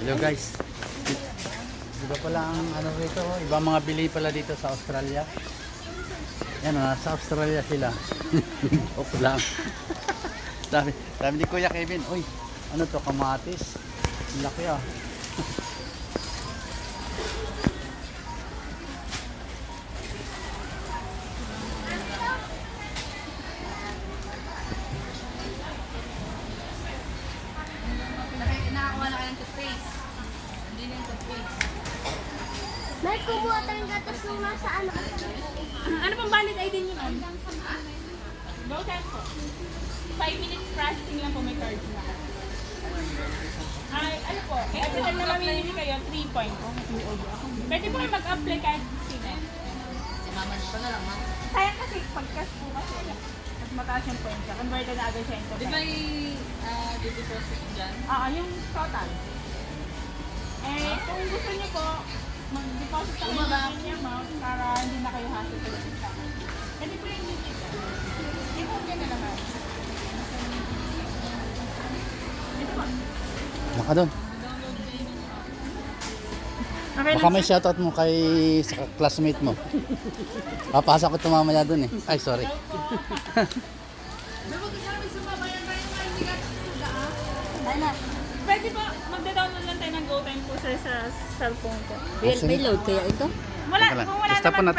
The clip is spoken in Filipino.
Hello guys. Iba pala ang ano rito, ibang mga bili pala dito sa Australia. Yan sa Australia sila. Opo lang. sabi ni Kuya Kevin, uy, ano to, kamatis? Ang laki ah. Nakakuha na kayo ng toothpaste. Hindi na yung toothpaste. May kumuha tayong gatas nung nasa ano. Ano pang valid ID niyo ma'am? Go time po. 5 minutes processing lang po, may card na. Ay, ano po, every time na mamimili kayo, 3 points. Pwede po kayo mag-apply kahit sino. Si mama niyo pa na lang, ma'am. Sayang kasi, pag-cash po kasi, mas mataas yung points. Converted na agad siya into Di ba yung deposit dyan? yung total. Eh, kung gusto niyo po, mag-deposit sa kayo ng inyong amount para hindi na kayo hassle sa isa. Pwede po yung YouTube. Hindi po ganyan naman. Ito po. Naka doon. Okay Baka may shoutout mo kay sa classmate mo. Papasa ko ito mamaya doon eh. Ay, sorry. Pwede ba magda-download lang tayo ng GoTime po sir sa cellphone ko? Sige. May load kaya ito? Wala, Teka lang. kung wala Stop naman na to.